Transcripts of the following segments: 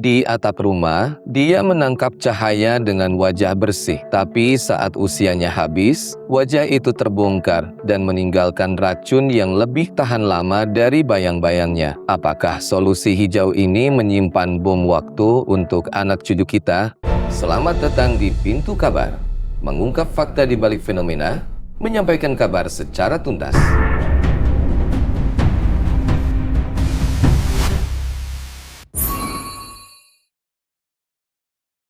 Di atap rumah, dia menangkap cahaya dengan wajah bersih. Tapi saat usianya habis, wajah itu terbongkar dan meninggalkan racun yang lebih tahan lama dari bayang-bayangnya. Apakah solusi hijau ini menyimpan bom waktu untuk anak cucu kita? Selamat datang di Pintu Kabar, mengungkap fakta di balik fenomena, menyampaikan kabar secara tuntas.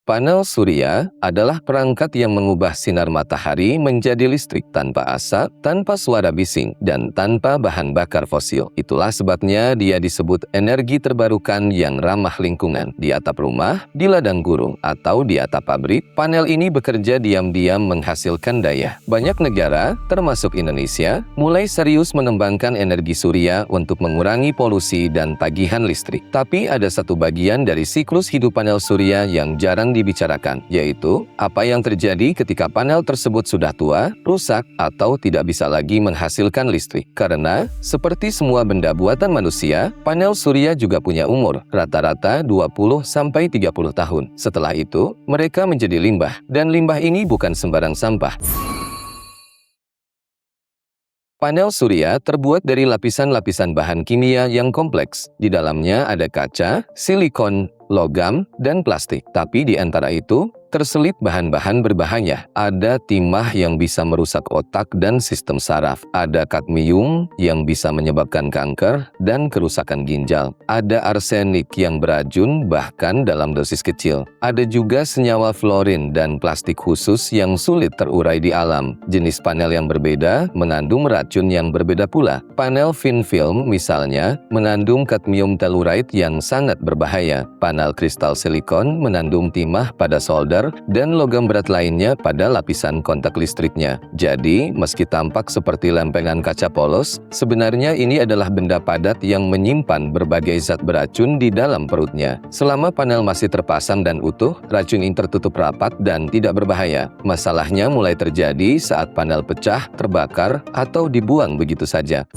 Panel surya adalah perangkat yang mengubah sinar matahari menjadi listrik tanpa asap, tanpa suara bising, dan tanpa bahan bakar fosil. Itulah sebabnya dia disebut energi terbarukan yang ramah lingkungan. Di atap rumah, di ladang gurun, atau di atap pabrik, panel ini bekerja diam-diam menghasilkan daya. Banyak negara, termasuk Indonesia, mulai serius mengembangkan energi surya untuk mengurangi polusi dan tagihan listrik. Tapi ada satu bagian dari siklus hidup panel surya yang jarang dibicarakan, yaitu apa yang terjadi ketika panel tersebut sudah tua, rusak, atau tidak bisa lagi menghasilkan listrik. Karena, seperti semua benda buatan manusia, panel surya juga punya umur, rata-rata 20-30 tahun. Setelah itu, mereka menjadi limbah, dan limbah ini bukan sembarang sampah. Panel surya terbuat dari lapisan-lapisan bahan kimia yang kompleks. Di dalamnya ada kaca, silikon, logam, dan plastik. Tapi di antara itu, terselip bahan-bahan berbahaya. Ada timah yang bisa merusak otak dan sistem saraf. Ada kadmium yang bisa menyebabkan kanker dan kerusakan ginjal. Ada arsenik yang beracun bahkan dalam dosis kecil. Ada juga senyawa fluorin dan plastik khusus yang sulit terurai di alam. Jenis panel yang berbeda mengandung racun yang berbeda pula. Panel thin film misalnya mengandung kadmium telluride yang sangat berbahaya. Panel kristal silikon mengandung timah pada solder dan logam berat lainnya pada lapisan kontak listriknya. Jadi, meski tampak seperti lempengan kaca polos, sebenarnya ini adalah benda padat yang menyimpan berbagai zat beracun di dalam perutnya. Selama panel masih terpasang dan utuh, racun ini tertutup rapat dan tidak berbahaya. Masalahnya mulai terjadi saat panel pecah, terbakar, atau dibuang begitu saja.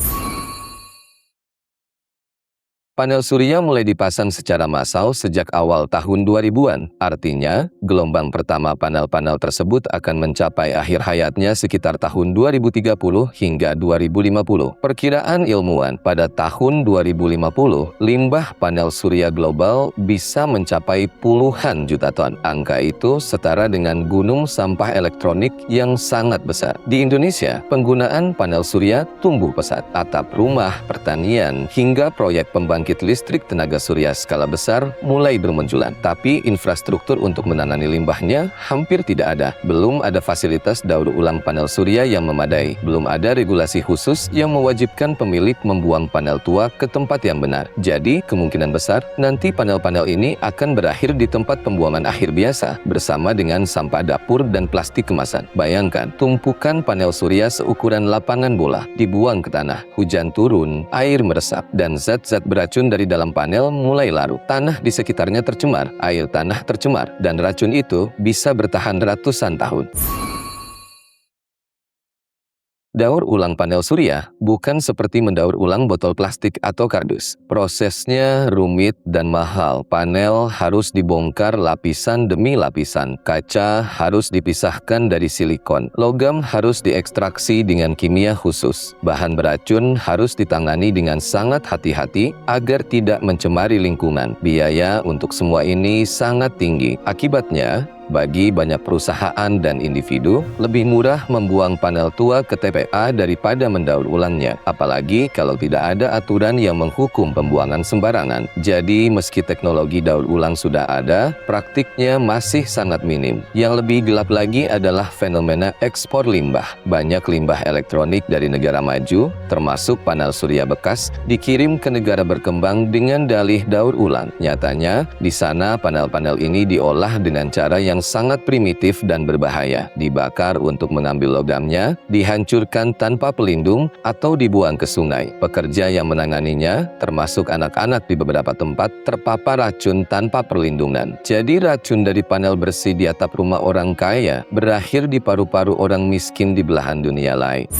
Panel surya mulai dipasang secara massal sejak awal tahun 2000-an. Artinya, gelombang pertama panel-panel tersebut akan mencapai akhir hayatnya sekitar tahun 2030 hingga 2050. Perkiraan ilmuwan, pada tahun 2050, limbah panel surya global bisa mencapai puluhan juta ton. Angka itu setara dengan gunung sampah elektronik yang sangat besar. Di Indonesia, penggunaan panel surya tumbuh pesat. Atap rumah, pertanian, hingga proyek pembangkit listrik tenaga surya skala besar mulai bermunculan. Tapi infrastruktur untuk menangani limbahnya hampir tidak ada. Belum ada fasilitas daur ulang panel surya yang memadai. Belum ada regulasi khusus yang mewajibkan pemilik membuang panel tua ke tempat yang benar. Jadi, kemungkinan besar nanti panel-panel ini akan berakhir di tempat pembuangan akhir biasa bersama dengan sampah dapur dan plastik kemasan. Bayangkan, tumpukan panel surya seukuran lapangan bola dibuang ke tanah. Hujan turun, air meresap, dan zat-zat beracun dari dalam panel mulai larut. Tanah di sekitarnya tercemar, air tanah tercemar, dan racun itu bisa bertahan ratusan tahun. Daur ulang panel surya bukan seperti mendaur ulang botol plastik atau kardus. Prosesnya rumit dan mahal. Panel harus dibongkar lapisan demi lapisan. Kaca harus dipisahkan dari silikon. Logam harus diekstraksi dengan kimia khusus. Bahan beracun harus ditangani dengan sangat hati-hati agar tidak mencemari lingkungan. Biaya untuk semua ini sangat tinggi. Akibatnya, bagi banyak perusahaan dan individu, lebih murah membuang panel tua ke TPA daripada mendaur ulangnya. Apalagi kalau tidak ada aturan yang menghukum pembuangan sembarangan. Jadi, meski teknologi daur ulang sudah ada, praktiknya masih sangat minim. Yang lebih gelap lagi adalah fenomena ekspor limbah. Banyak limbah elektronik dari negara maju, termasuk panel surya bekas, dikirim ke negara berkembang dengan dalih daur ulang. Nyatanya, di sana panel-panel ini diolah dengan cara yang sangat primitif dan berbahaya. Dibakar untuk mengambil logamnya, dihancurkan tanpa pelindung, atau dibuang ke sungai. Pekerja yang menanganinya, termasuk anak-anak di beberapa tempat, terpapar racun tanpa perlindungan. Jadi racun dari panel bersih di atap rumah orang kaya berakhir di paru-paru orang miskin di belahan dunia lain.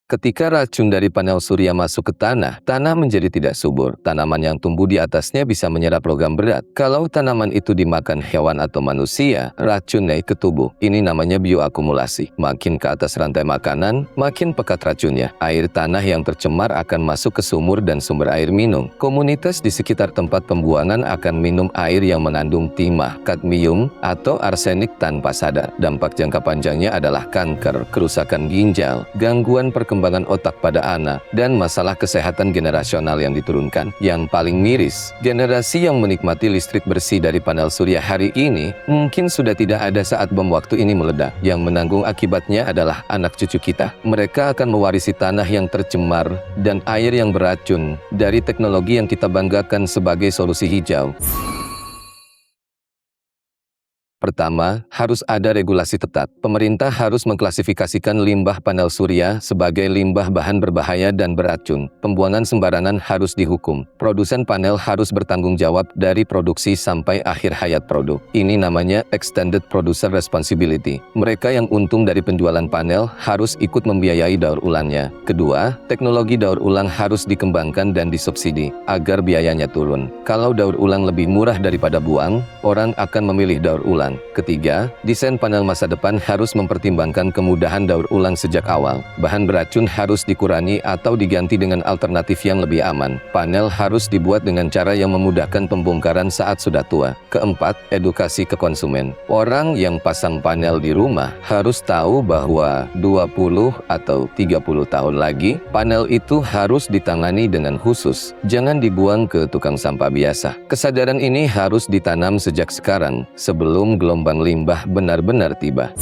Ketika racun dari panel surya masuk ke tanah, tanah menjadi tidak subur. Tanaman yang tumbuh di atasnya bisa menyerap logam berat. Kalau tanaman itu dimakan hewan atau manusia, racun naik ke tubuh. Ini namanya bioakumulasi. Makin ke atas rantai makanan, makin pekat racunnya. Air tanah yang tercemar akan masuk ke sumur dan sumber air minum. Komunitas di sekitar tempat pembuangan akan minum air yang mengandung timah, kadmium, atau arsenik tanpa sadar. Dampak jangka panjangnya adalah kanker, kerusakan ginjal, gangguan perkembangan otak pada anak, dan masalah kesehatan generasional yang diturunkan. Yang paling miris, generasi yang menikmati listrik bersih dari panel surya hari ini mungkin sudah tidak ada saat bom waktu ini meledak. Yang menanggung akibatnya adalah anak cucu kita. Mereka akan mewarisi tanah yang tercemar dan air yang beracun dari teknologi yang kita banggakan sebagai solusi hijau. Pertama, harus ada regulasi ketat. Pemerintah harus mengklasifikasikan limbah panel surya sebagai limbah bahan berbahaya dan beracun. Pembuangan sembarangan harus dihukum. Produsen panel harus bertanggung jawab dari produksi sampai akhir hayat produk. Ini namanya Extended Producer Responsibility. Mereka yang untung dari penjualan panel harus ikut membiayai daur ulangnya. Kedua, teknologi daur ulang harus dikembangkan dan disubsidi agar biayanya turun. Kalau daur ulang lebih murah daripada buang, orang akan memilih daur ulang. Ketiga, desain panel masa depan harus mempertimbangkan kemudahan daur ulang sejak awal. Bahan beracun harus dikurangi atau diganti dengan alternatif yang lebih aman. Panel harus dibuat dengan cara yang memudahkan pembongkaran saat sudah tua. Keempat, edukasi ke konsumen. Orang yang pasang panel di rumah harus tahu bahwa 20 atau 30 tahun lagi, panel itu harus ditangani dengan khusus. Jangan dibuang ke tukang sampah biasa. Kesadaran ini harus ditanam sejak sekarang, sebelum gelombang limbah benar-benar tiba.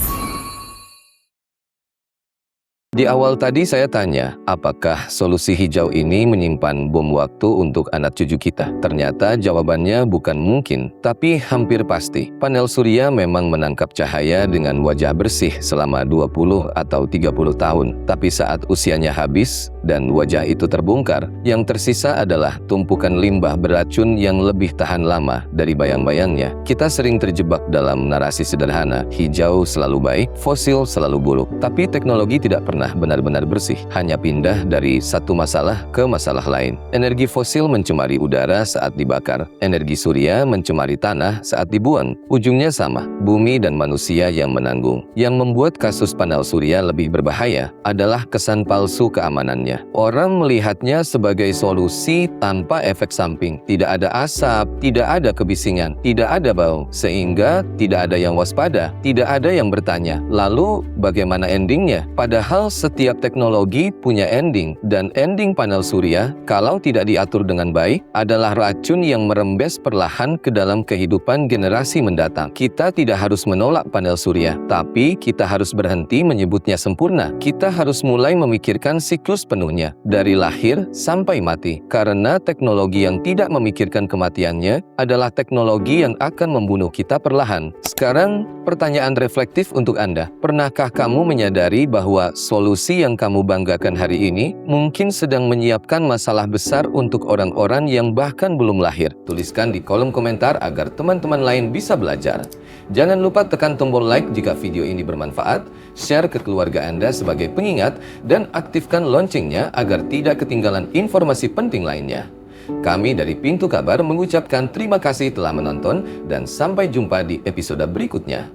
Di awal tadi saya tanya, apakah solusi hijau ini menyimpan bom waktu untuk anak cucu kita? Ternyata jawabannya bukan mungkin, tapi hampir pasti. Panel surya memang menangkap cahaya dengan wajah bersih selama 20 atau 30 tahun. Tapi saat usianya habis dan wajah itu terbongkar, yang tersisa adalah tumpukan limbah beracun yang lebih tahan lama dari bayang-bayangnya. Kita sering terjebak dalam narasi sederhana, hijau selalu baik, fosil selalu buruk. Tapi teknologi tidak pernah benar-benar bersih, hanya pindah dari satu masalah ke masalah lain. Energi fosil mencemari udara saat dibakar, energi surya mencemari tanah saat dibuang. Ujungnya sama, bumi dan manusia yang menanggung. Yang membuat kasus panel surya lebih berbahaya adalah kesan palsu keamanannya. Orang melihatnya sebagai solusi tanpa efek samping. Tidak ada asap, tidak ada kebisingan, tidak ada bau, sehingga tidak ada yang waspada, tidak ada yang bertanya, lalu bagaimana endingnya? Padahal setiap teknologi punya ending, dan ending panel surya, kalau tidak diatur dengan baik, adalah racun yang merembes perlahan ke dalam kehidupan generasi mendatang. Kita tidak harus menolak panel surya, tapi kita harus berhenti menyebutnya sempurna. Kita harus mulai memikirkan siklus penuhnya, dari lahir sampai mati. Karena teknologi yang tidak memikirkan kematiannya adalah teknologi yang akan membunuh kita perlahan. Sekarang, pertanyaan reflektif untuk Anda. Pernahkah kamu menyadari bahwa solusi yang kamu banggakan hari ini mungkin sedang menyiapkan masalah besar untuk orang-orang yang bahkan belum lahir? Tuliskan di kolom komentar agar teman-teman lain bisa belajar. Jangan lupa tekan tombol like jika video ini bermanfaat, share ke keluarga Anda sebagai pengingat, dan aktifkan loncengnya agar tidak ketinggalan informasi penting lainnya. Kami dari Pintu Kabar mengucapkan terima kasih telah menonton dan sampai jumpa di episode berikutnya.